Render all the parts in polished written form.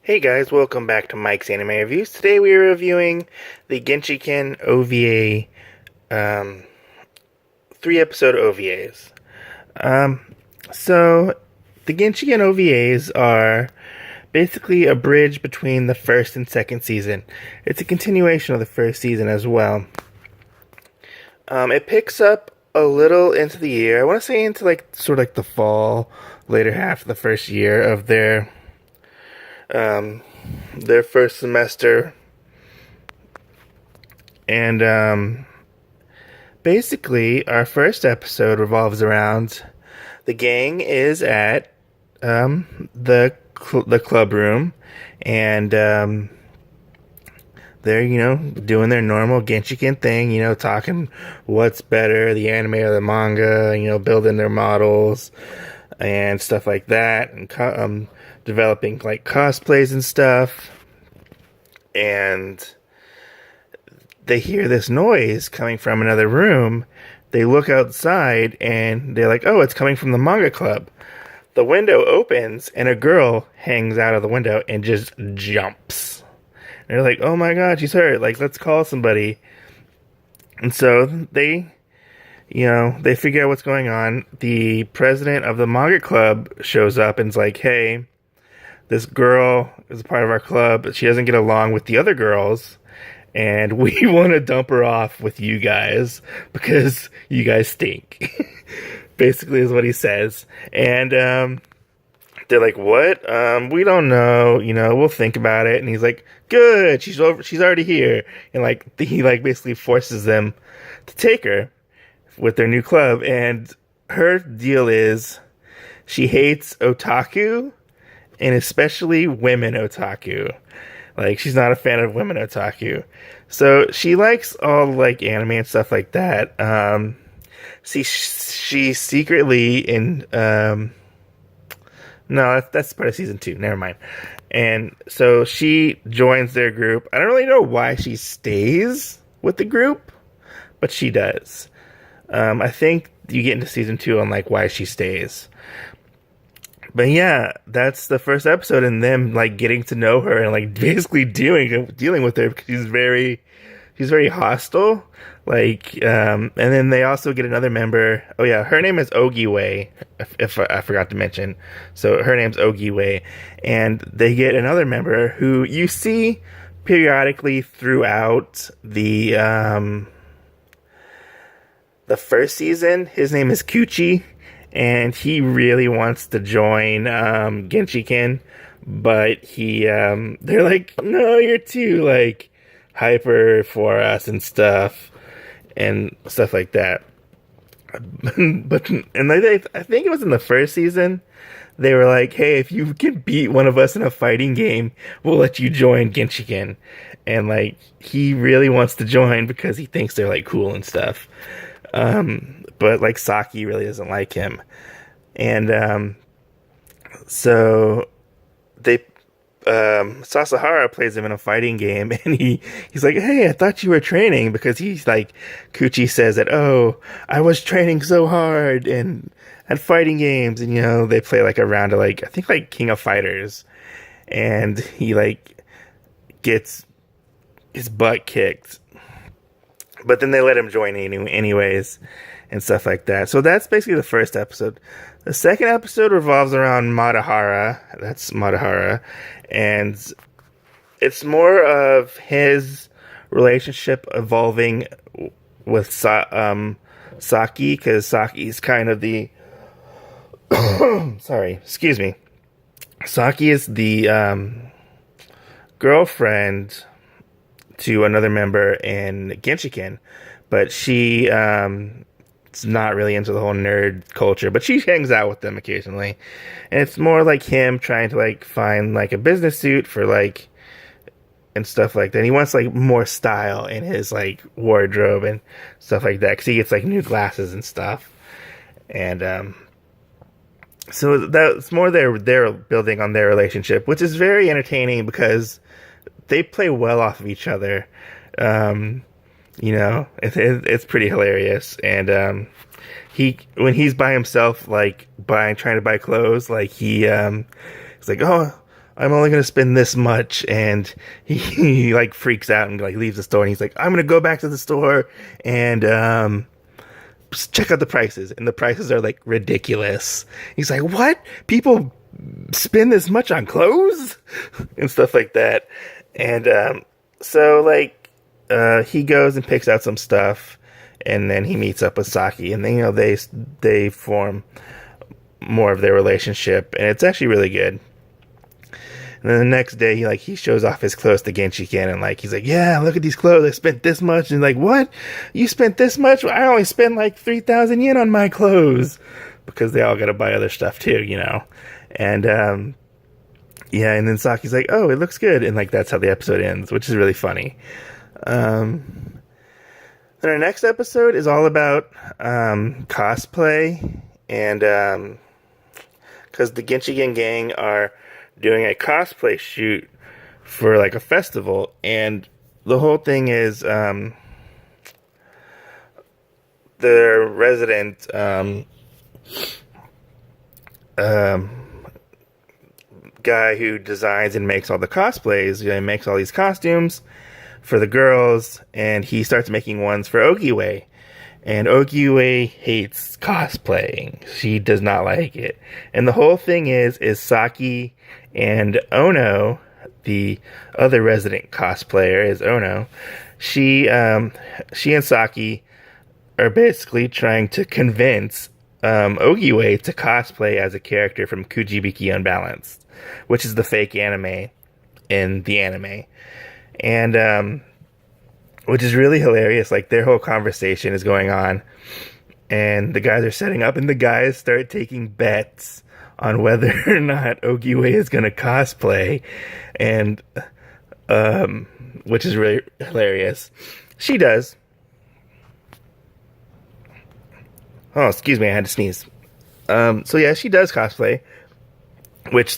Hey guys, welcome back to Mike's Anime Reviews. Today we are reviewing the GENSHIKEN OVA, 3-episode OVAs. So, the GENSHIKEN OVAs are basically a bridge between the first and second season. It's a continuation of the first season as well. It picks up a little into the year. I want to say into the fall, later half of the first year of their first semester. And basically our first episode revolves around the gang is at the club room, and they're doing their normal Genshiken thing, talking what's better, the anime or the manga, building their models and stuff like that, and developing like cosplays and stuff. And they hear this noise coming from another room. They look outside and they're like, oh, it's coming from the manga club. The window opens and a girl hangs out of the window and just jumps. And they're like, oh my god, she's hurt. Like, let's call somebody. And so they figure out what's going on. The president of the manga club shows up and's like, hey, this girl is a part of our club, but she doesn't get along with the other girls, and we want to dump her off with you guys because you guys stink. Basically is what he says. And they're like, what? We don't know, we'll think about it. And he's like, good, she's already here. And he basically forces them to take her with their new club. And her deal is she hates otaku, and especially women otaku. Like, she's not a fan of women otaku. So she likes all anime and stuff like that. She secretly in no, that's part of season 2. Never mind. And so she joins their group. I don't really know why she stays with the group, but she does. I think you get into season 2 on why she stays. But yeah, that's the first episode, and them getting to know her and basically dealing with her because she's very hostile. And then they also get another member. Oh yeah, her name is Ogiwe. If I forgot to mention, so her name's Ogiwe, and they get another member who you see periodically throughout the first season. His name is Kuchi. And he really wants to join Genshiken, but they're like, no, you're too hyper for us and stuff like that. I think it was in the first season. They were like, hey, if you can beat one of us in a fighting game, we'll let you join Genshiken. And he really wants to join because he thinks they're cool and stuff. But Saki really doesn't like him. And so they Sasahara plays him in a fighting game, and he's like, hey, I thought you were training, because Kuchi says that, oh, I was training so hard and at fighting games, and they play a round of I think King of Fighters, and he gets his butt kicked. But then they let him join anyways, and stuff like that. So that's basically the first episode. The second episode revolves around Madahara. That's Madahara. And it's more of his relationship evolving with Saki, because Saki's kind of the... Sorry, excuse me. Saki is the girlfriend to another member in Genshiken, but she is not really into the whole nerd culture, but she hangs out with them occasionally. And it's more like him trying to find a business suit for and stuff like that. And he wants more style in his wardrobe and stuff like that, because he gets new glasses and stuff. And so that's more they're building on their relationship, which is very entertaining because they play well off of each other. It's pretty hilarious. And when he's by himself, trying to buy clothes, he's like, oh, I'm only going to spend this much. And he like freaks out and like leaves the store. And he's like, I'm going to go back to the store and check out the prices. And the prices are like ridiculous. He's like, what? People spend this much on clothes and stuff like that. And so like he goes and picks out some stuff, and then he meets up with Saki, and then they form more of their relationship, and it's actually really good. And then the next day he shows off his clothes to Genshiken, and like he's like, yeah, look at these clothes, I spent this much. And like, what? You spent this much? I only spent like 3,000 yen on my clothes, because they all gotta buy other stuff too, And yeah, and then Saki's like, oh, it looks good, and like that's how the episode ends, which is really funny. Then our next episode is all about cosplay, and because the Genshiken gang are doing a cosplay shoot for like a festival, and the whole thing is the resident guy who designs and makes all the cosplays, makes all these costumes for the girls, and he starts making ones for Ogiwe. And Ogiwe hates cosplaying. She does not like it. And the whole thing is Saki and Ono, the other resident cosplayer is Ono. She and Saki are basically trying to convince Ogiwe to cosplay as a character from Kujibiki Unbalanced, which is the fake anime in the anime. And which is really hilarious. Like, their whole conversation is going on, and the guys are setting up, and the guys start taking bets on whether or not Ogiwe is going to cosplay, and which is really hilarious. She does. Oh, excuse me, I had to sneeze. So yeah, she does cosplay, which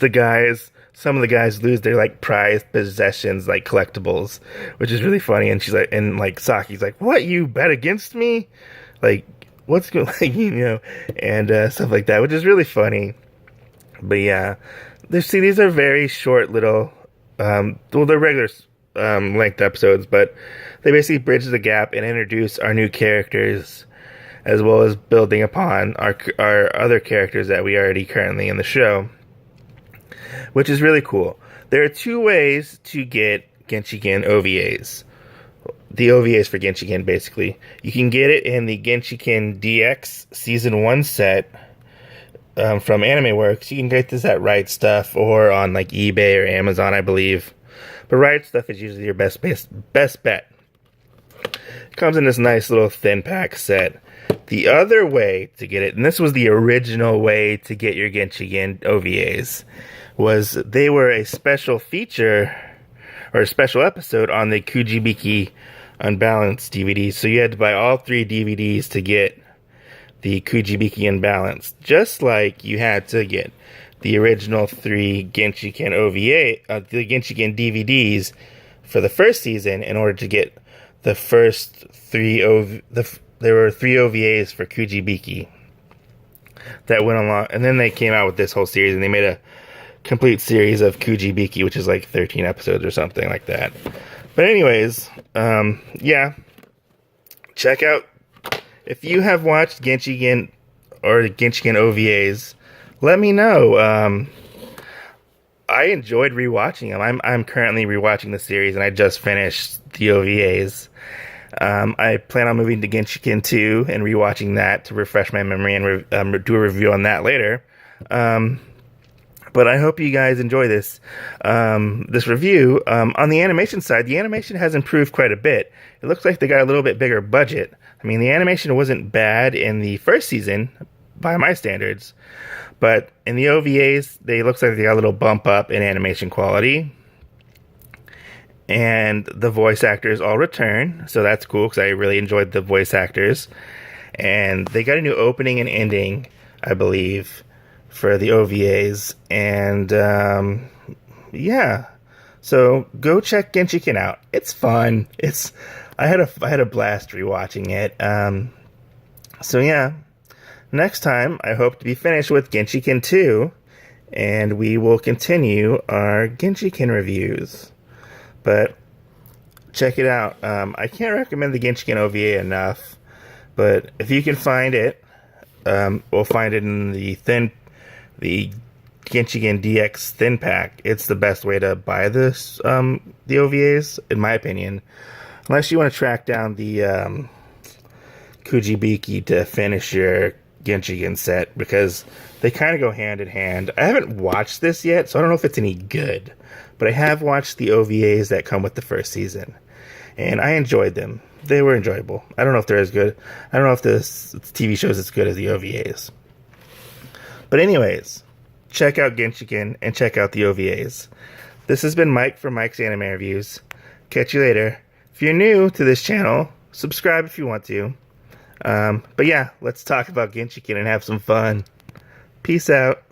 some of the guys lose their like prized possessions, like collectibles, which is really funny. And she's like, and like Saki's like, what, you bet against me? Like, what's going, like, and stuff like that, which is really funny. But yeah, these are very short little, well, they're regular length episodes, but they basically bridge the gap and introduce our new characters, as well as building upon our other characters that we already currently in the show, which is really cool. There are two ways to get Genshiken OVAs. The OVAs for Genshiken, basically. You can get it in the Genshiken DX Season 1 set from Anime Works. You can get this at Right Stuff or on like eBay or Amazon, I believe. But Right Stuff is usually your best bet. It comes in this nice little thin pack set. The other way to get it, and this was the original way to get your Genshiken OVAs, was they were a special feature or a special episode on the Kujibiki Unbalanced DVDs. So you had to buy all 3 DVDs to get the Kujibiki Unbalanced, just like you had to get the original 3 Genshiken the Genshiken DVDs for the first season in order to get the first 3 there were 3 OVAs for Kujibiki that went along, and then they came out with this whole series, and they made a complete series of Kujibiki, which is like 13 episodes or something like that. But anyways, yeah, check out, if you have watched Genshiken or the Genshiken OVAs, let me know. I enjoyed rewatching them. I'm currently rewatching the series, and I just finished the OVAs. I plan on moving to Genshiken 2 and rewatching that to refresh my memory and do a review on that later. But I hope you guys enjoy this review. On the animation side, the animation has improved quite a bit. It looks like they got a little bit bigger budget. I mean, the animation wasn't bad in the first season, by my standards. But in the OVAs, they looks like they got a little bump up in animation quality. And the voice actors all return, so that's cool, because I really enjoyed the voice actors. And they got a new opening and ending, I believe, for the OVAs. And, yeah. So, go check Genshiken out. It's fun. I had a blast rewatching it. So, yeah. Next time, I hope to be finished with Genshiken 2. and we will continue our Genshiken reviews. But check it out. I can't recommend the Genshiken OVA enough, but if you can find it, we'll find it in the Genshiken DX Thin Pack. It's the best way to buy this, the OVAs, in my opinion. Unless you want to track down the Kujibiki to finish your Genshiken set, because they kind of go hand in hand. I haven't watched this yet, so I don't know if it's any good. But I have watched the OVAs that come with the first season, and I enjoyed them. They were enjoyable. I don't know if they're as good. I don't know if this TV show is as good as the OVAs. But anyways, check out Genshiken and check out the OVAs. This has been Mike from Mike's Anime Reviews. Catch you later. If you're new to this channel, subscribe if you want to. But yeah, let's talk about Genshiken and have some fun. Peace out.